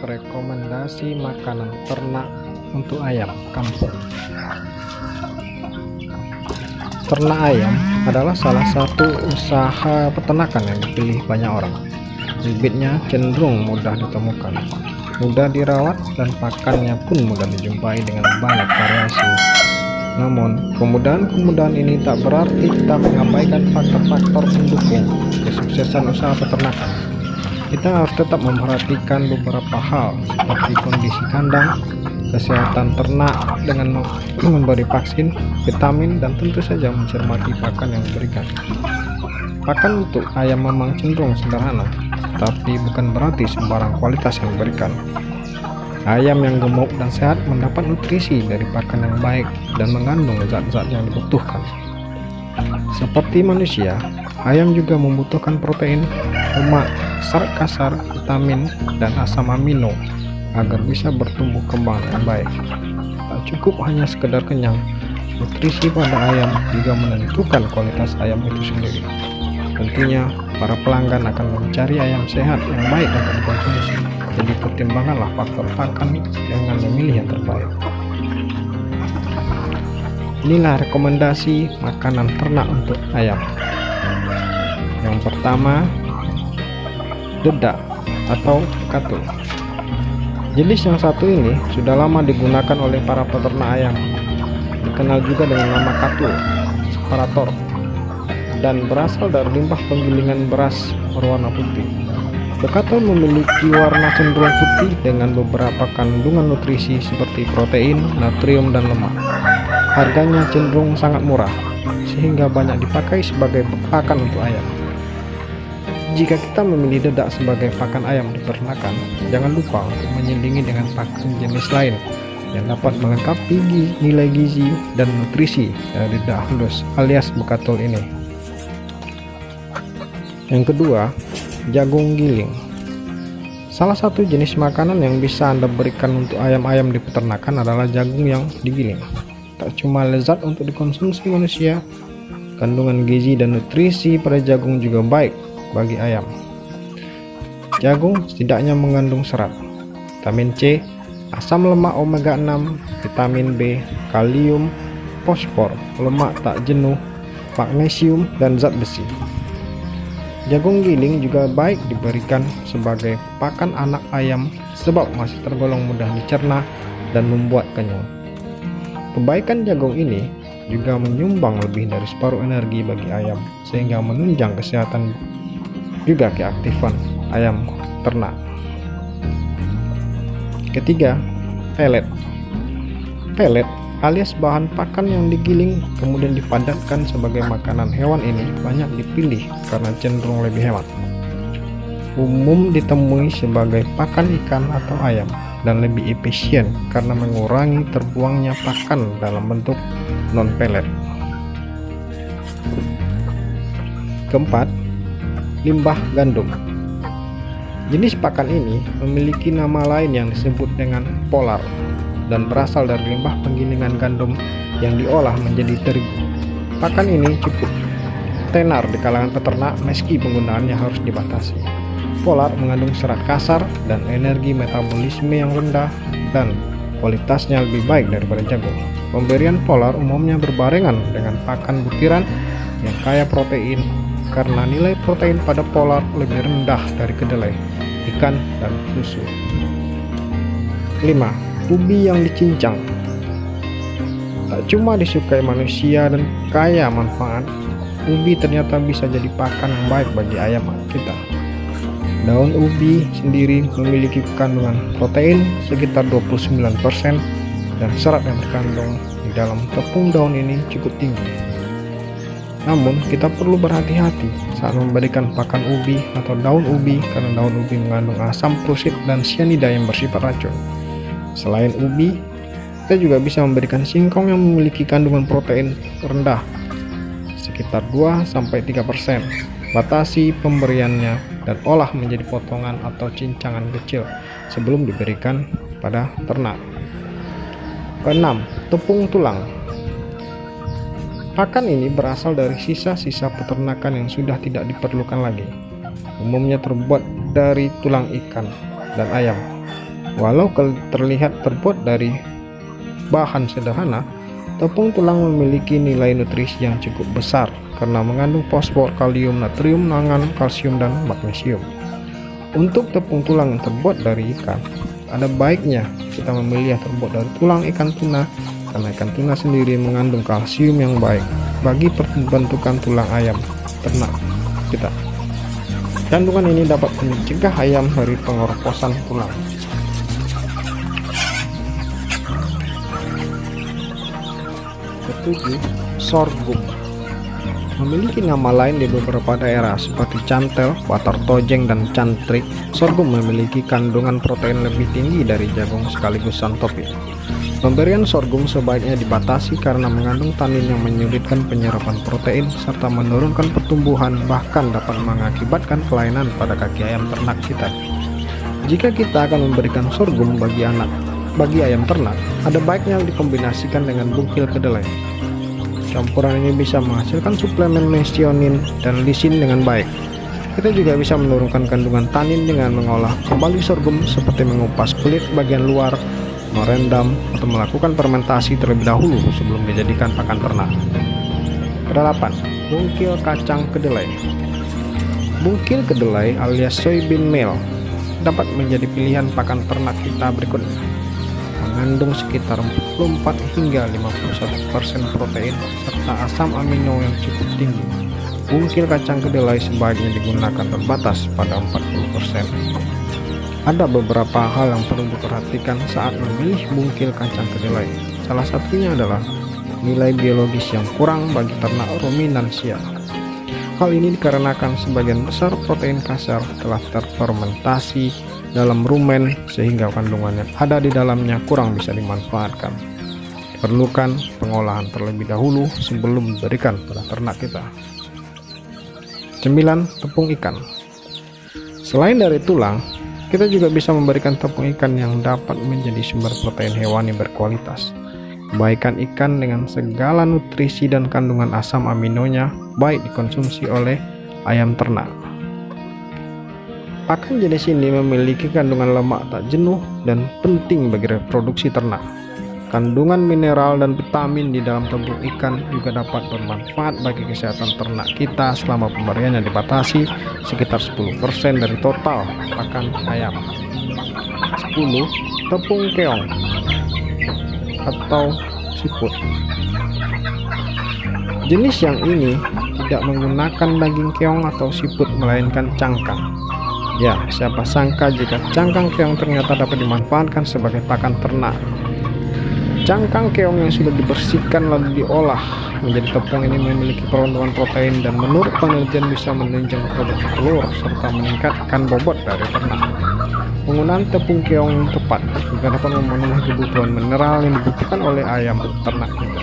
rekomendasi makanan ternak untuk ayam kampung. Ternak ayam adalah salah satu usaha peternakan yang dipilih banyak orang. Bibitnya cenderung mudah ditemukan, mudah dirawat, dan pakannya pun mudah dijumpai dengan banyak variasi. Namun, kemudahan ini tak berarti kita mengabaikan faktor-faktor pendukung kesuksesan usaha peternakan. Kita harus tetap memperhatikan beberapa hal seperti kondisi kandang, kesehatan ternak dengan memberi vaksin, vitamin, dan tentu saja mencermati pakan yang diberikan. Pakan untuk ayam memang cenderung sederhana, tapi bukan berarti sembarang kualitas yang diberikan. Ayam yang gemuk dan sehat mendapat nutrisi dari pakan yang baik dan mengandung zat-zat yang dibutuhkan. Seperti manusia, ayam juga membutuhkan protein, lemak, serat kasar, vitamin, dan asam amino agar bisa bertumbuh kembang dengan baik. Tak cukup hanya sekedar kenyang, nutrisi pada ayam juga menentukan kualitas ayam itu sendiri. Tentunya, para pelanggan akan mencari ayam sehat yang baik untuk dikonsumsi. Jadi pertimbangkanlah faktor pakan dengan memilih yang terbaik. Inilah rekomendasi makanan ternak untuk ayam. Yang pertama, dedak atau katul. Jenis yang satu ini sudah lama digunakan oleh para peternak ayam, dikenal juga dengan nama katul, separator, dan berasal dari limbah penggilingan beras berwarna putih. Bekatul memiliki warna cenderung putih dengan beberapa kandungan nutrisi seperti protein, natrium, dan lemak. Harganya cenderung sangat murah, sehingga banyak dipakai sebagai pakan untuk ayam. Jika kita memilih dedak sebagai pakan ayam di peternakan, jangan lupa untuk menyelingi dengan pakan jenis lain yang dapat melengkapi nilai gizi dan nutrisi dari dedak halus alias bekatul ini. Yang kedua, jagung giling. Salah satu jenis makanan yang bisa Anda berikan untuk ayam-ayam di peternakan adalah jagung yang digiling. Tak cuma lezat untuk dikonsumsi manusia, kandungan gizi dan nutrisi pada jagung juga baik bagi ayam. Jagung setidaknya mengandung serat, vitamin C, asam lemak omega 6, vitamin B, kalium, fosfor, lemak tak jenuh, magnesium, dan zat besi. Jagung giling juga baik diberikan sebagai pakan anak ayam sebab masih tergolong mudah dicerna dan membuat kenyang. Kebaikan jagung ini juga menyumbang lebih dari separuh energi bagi ayam, sehingga menunjang kesehatan juga keaktifan ayam ternak. Ketiga, pelet. Pelet alias bahan pakan yang digiling kemudian dipadatkan sebagai makanan hewan ini banyak dipilih karena cenderung lebih hemat. Umum ditemui sebagai pakan ikan atau ayam dan lebih efisien karena mengurangi terbuangnya pakan dalam bentuk non-pelet. Keempat, limbah gandum. Jenis pakan ini memiliki nama lain yang disebut dengan polar dan berasal dari limbah penggilingan gandum yang diolah menjadi terigu. Pakan ini cukup tenar di kalangan peternak meski penggunaannya harus dibatasi. Polar mengandung serat kasar dan energi metabolisme yang rendah dan kualitasnya lebih baik daripada jagung. Pemberian polar umumnya berbarengan dengan pakan butiran yang kaya protein karena nilai protein pada polar lebih rendah dari kedelai, ikan, dan susu. 5. Ubi yang dicincang. Tak cuma disukai manusia dan kaya manfaat, ubi ternyata bisa jadi pakan yang baik bagi ayam kita. Daun ubi sendiri memiliki kandungan protein sekitar 29% dan serat yang terkandung di dalam tepung daun ini cukup tinggi. Namun, kita perlu berhati-hati saat memberikan pakan ubi atau daun ubi karena daun ubi mengandung asam prusit dan sianida yang bersifat racun. Selain ubi, kita juga bisa memberikan singkong yang memiliki kandungan protein rendah, sekitar 2-3%. Batasi pemberiannya dan olah menjadi potongan atau cincangan kecil sebelum diberikan pada ternak. Keenam, tepung tulang. Pakan ini berasal dari sisa-sisa peternakan yang sudah tidak diperlukan lagi. Umumnya terbuat dari tulang ikan dan ayam. Walau terlihat terbuat dari bahan sederhana, tepung tulang memiliki nilai nutrisi yang cukup besar karena mengandung fosfor, kalium, natrium, mangan, kalsium, dan magnesium. Untuk tepung tulang yang terbuat dari ikan, ada baiknya kita memilih yang terbuat dari tulang ikan tuna karena ikan tuna sendiri mengandung kalsium yang baik bagi pembentukan tulang ayam ternak kita. Kandungan ini dapat mencegah ayam dari pengeroposan tulang. Ketujuh, sorghum. Memiliki nama lain di beberapa daerah seperti cantel, batar tojeng, dan cantrik. Sorghum memiliki kandungan protein lebih tinggi dari jagung sekaligus santopi. Pemberian sorghum sebaiknya dibatasi karena mengandung tanin yang menyulitkan penyerapan protein serta menurunkan pertumbuhan, bahkan dapat mengakibatkan kelainan pada kaki ayam ternak kita. Jika kita akan memberikan sorghum bagi ayam ternak, ada baiknya dikombinasikan dengan bungkil kedelai. Campuran ini bisa menghasilkan suplemen metionin dan lisin dengan baik. Kita juga bisa menurunkan kandungan tanin dengan mengolah kembali sorghum seperti mengupas kulit bagian luar, merendam, atau melakukan fermentasi terlebih dahulu sebelum dijadikan pakan ternak. Kedelapan, bungkil kacang kedelai. Bungkil kedelai alias soybean meal dapat menjadi pilihan pakan ternak kita berikutnya. Mengandung sekitar 44 hingga 51% protein serta asam amino yang cukup tinggi. Bungkil kacang kedelai sebaiknya digunakan terbatas pada 40%. Ada beberapa hal yang perlu diperhatikan saat memilih bungkil kacang kedelai. Salah satunya adalah nilai biologis yang kurang bagi ternak ruminansia. Hal ini dikarenakan sebagian besar protein kasar telah terfermentasi dalam rumen sehingga kandungan yang ada di dalamnya kurang bisa dimanfaatkan. Perlukan pengolahan terlebih dahulu sebelum diberikan pada ternak kita. 9. Tepung ikan. Selain dari tulang, kita juga bisa memberikan tepung ikan yang dapat menjadi sumber protein hewani berkualitas. Kebaikan ikan dengan segala nutrisi dan kandungan asam aminonya baik dikonsumsi oleh ayam ternak. Pakan jenis ini memiliki kandungan lemak tak jenuh dan penting bagi reproduksi ternak. Kandungan mineral dan vitamin di dalam tepung ikan juga dapat bermanfaat bagi kesehatan ternak kita selama pemberiannya dibatasi sekitar 10% dari total pakan ayam. 10. Tepung keong atau siput. Jenis yang ini tidak menggunakan daging keong atau siput melainkan cangkang. Ya, siapa sangka jika cangkang keong ternyata dapat dimanfaatkan sebagai pakan ternak. Cangkang keong yang sudah dibersihkan lalu diolah menjadi tepung ini memiliki kandungan protein dan menurut penelitian bisa menunjang produksi telur serta meningkatkan bobot dari ternak. Penggunaan tepung keong yang tepat juga dapat memenuhi kebutuhan mineral yang dibutuhkan oleh ayam ternak kita.